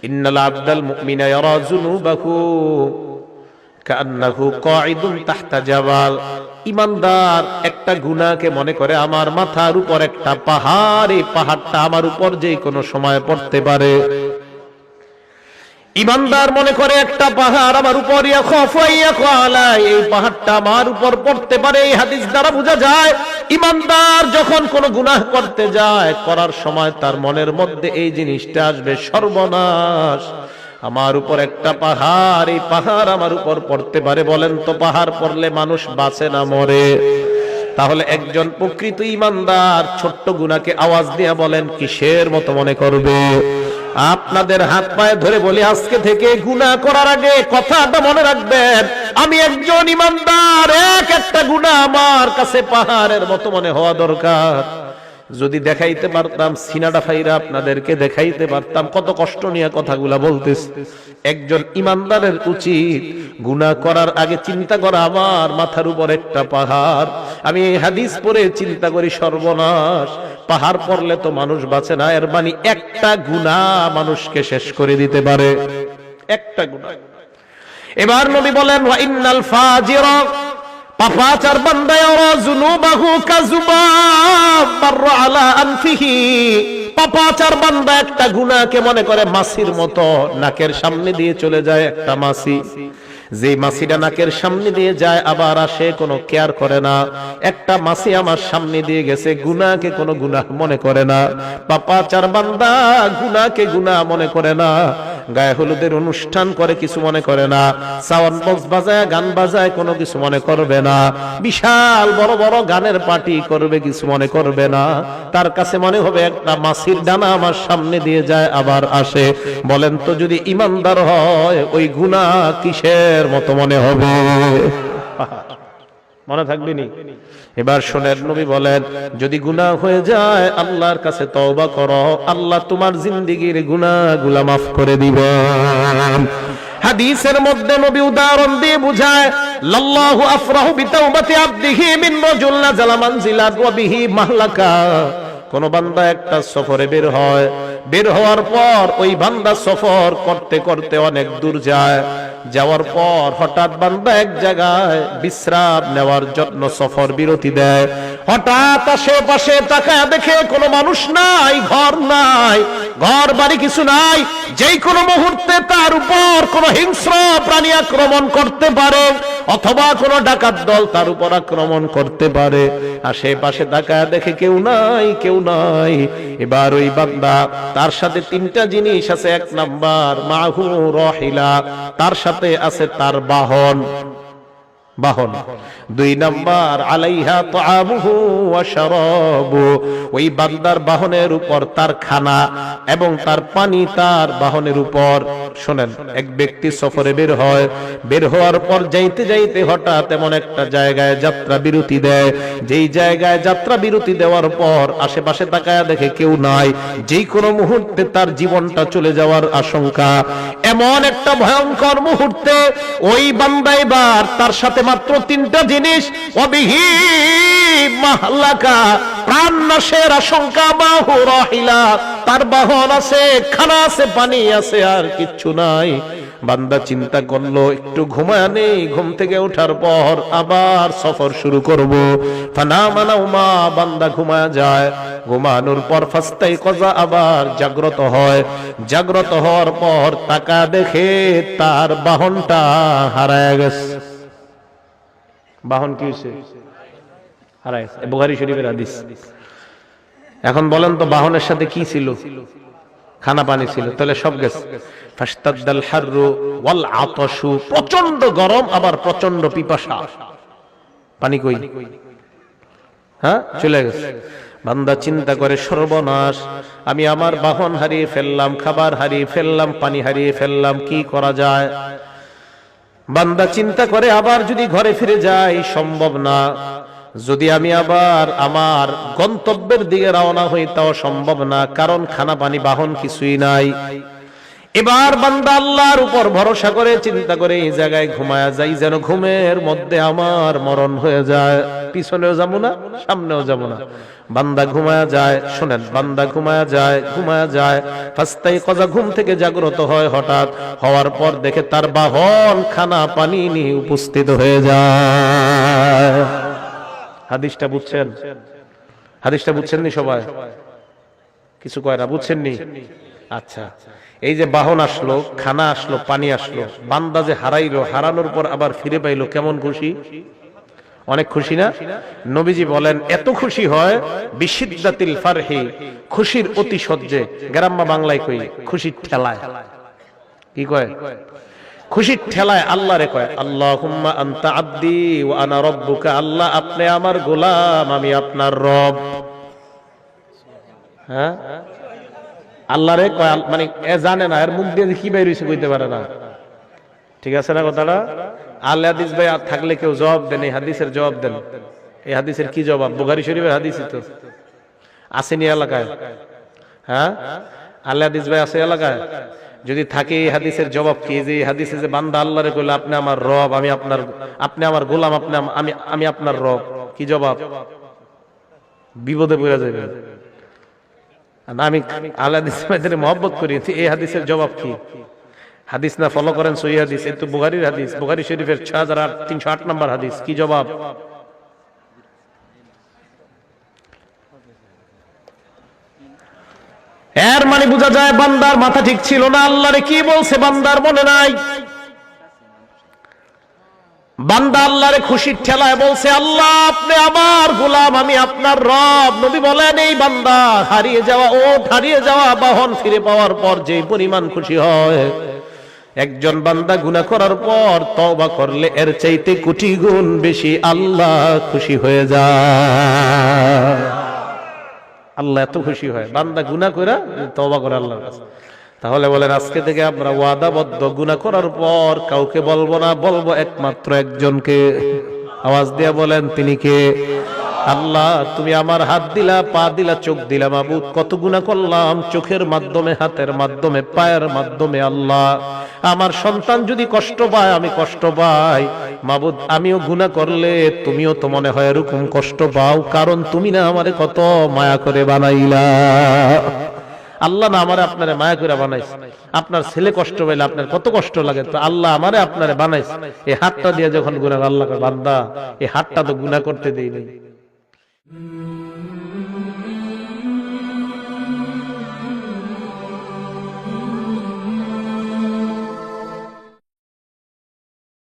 ইন্নাল আবদাল মুমিনা ইয়ারা যুনুবাহু কান্নাহু কাঈদুন তাহতা জাবাল। ঈমানদার একটা গুনাহকে মনে করে আমার মাথার উপর একটা পাহাড়, এই পাহাড়টা আমার উপর যে কোনো সময় পড়তে পারে। ঈমানদার মনে করে একটা পাহাড় আমার উপর, এই পাহাড়টা আমার উপর পড়তে পারে। এই হাদিস দ্বারা বোঝা যায় ঈমানদার যখন কোনো গুনাহ করতে যায়, করার সময় তার মনের মধ্যে এই জিনিসটা আসবে, সর্বনাশ, আমার উপর একটা পাহাড়, এই পাহাড় আমার উপর পড়তে পারে। বলেন তো পাহাড় পড়লে মানুষ বাঁচে না মরে? তাহলে একজন প্রকৃত ঈমানদার ছোট্ট গুনাহকে আওয়াজ দিয়ে বলেন কিসের মতো মনে করবে? আপনাদের হাত পায়ে ধরে বলি, আজকে থেকে গুনাহ করার আগে কথাটা মনে রাখবেন, আমি একজন ঈমানদার, একটা গুনাহ আমার কাছে পাহাড়ের মতো মনে হওয়া দরকার। যদি দেখাইতে পারতাম, সিনাটা ফাইরা আপনাদেরকে দেখাইতে পারতাম কত কষ্ট নিয়ে কথাগুলা বলতেছি। একজন ঈমানদারের উচিত গুনাহ করার আগে চিন্তা করা আমার মাথার উপর একটা পাহাড়। আমি এই হাদিস পড়ে চিন্তা করি সর্বনাশ, পাহাড় পড়লে তো মানুষ বাঁচে না, এর মানে একটা গুনাহ মানুষকে শেষ করে দিতে পারে, একটা গুনাহ। এবার নবী বলেন ওয়া ইন্নাল ফাজিরা, পাপাচার বান্দা ইয়ারা যুনুবাহু কাযুবাব মাররা আলা আনফিহি, পাপাচার বান্দা একটা গুনাহকে মনে করে মাছির মতো, নাকের সামনে দিয়ে চলে যায় একটা মাছি, যে মাছিটা নাকের সামনে দিয়ে যায় আবার আসে, কোনো কেয়ার করে না। একটা মাছি আমার সামনে দিয়ে গেছে, গুনাহকে কোনো গুনাহ মনে করে না। পাপাচার বান্দা গুনাহকে গুনাহ মনে করে না, গায়ে হলুদের অনুষ্ঠান করে কিছু মনে করে না, সাউন্ড বক্স বাজায় গান বাজায় কোনো কিছু মনে করবে না, বিশাল বড় বড় গানের পার্টি করবে কিছু মনে করবে না। তার কাছে মনে হবে একটা মাছির ডানা আমার সামনে দিয়ে যায় আবার আসে। বলেন তো যদি ঈমানদার হয় ওই গুনাহ কিসের মতো মনে হবে? মনে থাকবে নি? এবার শোনেন, নবী বলেন যদি গুনাহ হয়ে যায় আল্লাহর কাছে তওবা করো, আল্লাহ তোমার জিন্দেগীর গুনাহগুলো মাফ করে দিবেন। হাদিসের মধ্যে নবী উদাহরণ দিয়ে বুঝায়, লাল্লাহু আফরাহু বিতাওবাতি আবদিহি মিন রাজুল নাযালা মানজিলাত ওয়া বিহি মাহলাকা। কোন বান্দা একটা সফরে বের হয়, বের হওয়ার পর ওই বান্দা সফর করতে করতে অনেক দূর যায়, যাওয়ার পর হঠাৎ বান্দা এক জায়গায় বিশ্রাম নেওয়ার জন্য সফর বিরতি দেয়। হঠাৎ আশেপাশে তাকায় দেখে কোনো মানুষ নাই, ঘর নাই, ঘর বাড়ি কিছু নাই। যেই কোনো মুহূর্তে তার উপর কোনো হিংস্র প্রাণী আক্রমণ করতে পারে, অথবা কোনো ডাকাত দল তার উপর আক্রমণ করতে পারে। আশেপাশে তাকায় দেখে কেউ নাই, কেউ নাই। এবার ওই বান্দা, তার সাথে তিনটা জিনিস আছে। এক নাম্বার মাহু রাহিলা, তার সাথে আছে তার বাহন, বাহন। দুই নাম্বার আলাইহা তাআমুহু ওয়া শারাবু, ওই বান্দার বাহনের উপর তার খানা এবং তার পানি তার বাহনের উপর। শুনেন, এক ব্যক্তি সফরে বের হয়, বের হওয়ার পর যাইতে যাইতে হঠাৎ এমন একটা জায়গায় যাত্রা বিরতি দেয়, যেই জায়গায় যাত্রা বিরতি দেওয়ার পর আশেপাশে তাকায়া দেখে কেউ নাই, যেই কোনো মুহূর্তে তার জীবনটা চলে যাওয়ার আশঙ্কা। এমন একটা ভয়ঙ্কর মুহূর্তে ওই বান্দা এবার তার সাথে মাত্র তিনটা জিনিস, ওয়াবিহি মাহলাকা, প্রাণ নাশের আশঙ্কা, মাহু রাহিলা, তার বাহন আছে, খানা আছে, পানি আছে, আর কিচ্ছু নাই। বান্দা চিন্তা করলো একটু ঘুমায় নেই, ঘুম থেকে ওঠার পর আবার সফর শুরু করব। ফানামা নাওমা, বান্দা ঘুমায় যায়, ঘুমানোর পর ফাস্তাইকাযা, আবার জাগ্রত হয়। জাগ্রত হওয়ার পর তাকা দেখে তার বাহনটা হারায় গেছে। বাহন কি হয়েছে? হারায় গেছে। বুখারী শরীফের হাদিস। এখন বলেন তো বাহনের সাথে কি ছিল? খানা পানি ছিল, তাহলে সব গেছে। ফাশতাদ্দাল হাররু ওয়াল আতাশু, প্রচন্ড গরম আবার প্রচন্ড পিপাসা, পানি কই? হ্যাঁ, চলে গেছে। বান্দা চিন্তা করে সর্বনাশ, আমি আমার বাহন হারিয়ে ফেললাম, খাবার হারিয়ে ফেললাম, পানি হারিয়ে ফেললাম, কি করা যায়? বান্দা চিন্তা করে আবার যদি ঘরে ফিরে যাই সম্ভব না, যদি আমি আবার আমার গন্তব্যের দিকে রওনা হই তাও সম্ভব না, কারণ খানা পানি বাহন কিছুই নাই। এবার বান্দা আল্লাহর উপর ভরসা করে চিন্তা করে এই জায়গায় ঘুমায়া যাই, যেন ঘুমের মধ্যে আমার মরণ হয়ে যায়। পিছনেও যাবো না, সামনেও যাবো না। বান্দা ঘুমায়া যায়, শোনেন, বান্দা ঘুমায়া যায়, ফাস্তাইকাযা, ঘুম থেকে জাগ্রত হয়, হঠাৎ হওয়ার পর দেখে তার বাহন খানা পানি নিয়ে উপস্থিত হয়ে যায়। হাদিসটা বুঝছেন? হাদিসটা বুঝছেন নি সবাই? কিছু কয় না, বুঝছেন নি? আচ্ছা, এই যে বাহন আসলো, খানা আসলো, পানি আসলো, বান্দা যে হারাইলো, হারানোর পর আবার ফিরে পাইলো, কেমন খুশি? অনেক খুশি না? নবীজি বলেন এত খুশি হয়, বিশিদ্দাতিল ফারহি, খুশির অতিশয্যে, গ্রাম্য বাংলায় কই খুশির ঠেলায়। কি কয়? খুশির ঠেলায় আল্লাহরে কয়, আল্লাহুম্মা আনতা আবদি ওয়া আনা রাব্বুকা, আল্লাহ আপনি আমার গোলাম, আমি আপনার রব। হ্যাঁ, আল্লাহরে কয়, মানে এ জানে না, এর মুখ দিয়ে কি বের হইছে কইতে পারে না। ঠিক আছে না কথাটা? আলে হাদিস ভাই থাকলে কেউ জবাব দেন, এই হাদিসের জবাব দেন। এই হাদিসের কি জবাব? বুখারী শরীফের হাদিসই তো, আসেনি এলাকায়? হ্যাঁ, আলে হাদিস ভাই আছে এলাকায়? যদি থাকে এই হাদিসের জবাব কি? যে হাদিসে যে বান্দা আল্লাহরে কইলো আপনি আমার রব, আমি আপনার, আপনি আমার গোলাম, আমি আপনার রব, কি জবাব? বিপদে পড়ে যাবে। আমি আলে হাদিস ভাইদের মহব্বত করি, এই হাদিসের জবাব কি? হাদিস না ফলো করেন সহিহ হাদিস, এই তো বুখারীর হাদিস, বুখারী শরীফের 6308 নম্বর হাদিস। কি জবাব? এর মানে বোঝা যায় বান্দার মাথা ঠিক ছিল না, আল্লাহরে কি বলছে বান্দার মনে নাই। বান্দা আল্লাহরে খুশির ঠেলায় বলছে, আল্লাহ আপনি আমার গোলাম, আমি আপনার রব। নবী বলেন এই বান্দা হারিয়ে যাওয়া বাহন ফিরে পাওয়ার পর যে পরিমাণ খুশি হয়, একজন বান্দা গুনাহ করার পর তওবা করলে এর চাইতে কোটি গুণ বেশি আল্লাহ খুশি হয়ে যায়। আল্লাহ এত খুশি হয় বান্দা গুনাহ করে তওবা করে আল্লাহর কাছে। তাহলে বলেন আজকে থেকে আমরা ওয়াদাবদ্ধ, গুনাহ করার পর কাউকে বলবো না, বলবো একমাত্র একজনকে। আওয়াজ দিয়ে বলেন তিনি কে? আল্লাহ তুমি আমার হাত দিলা, পা দিলা, চোখ দিলা, মাবুদ কত গুনাহ করলাম, চোখের মাধ্যমে, হাতের মাধ্যমে, পায়ের মাধ্যমে। আল্লাহ আমার সন্তান যদি কষ্ট পায়, আমি কষ্ট পাই, মাবুদ আমিও গুনাহ করলে তুমিও তো মনে হয় এরকম কষ্ট পাও, কারণ তুমি না আমারে কত মায়া করে বানাইলা। আল্লাহ না আমারে আপনারে মায়া করে বানাইছে। আপনার ছেলে কষ্ট পাইলে আপনার কত কষ্ট লাগে, তো আল্লাহ আমারে আপনারে বানাইছে। এই হাতটা দিয়ে যখন গুনাহ, আল্লাহ বান্দা এই হাতটা তো গুনাহ করতে দেই নাই।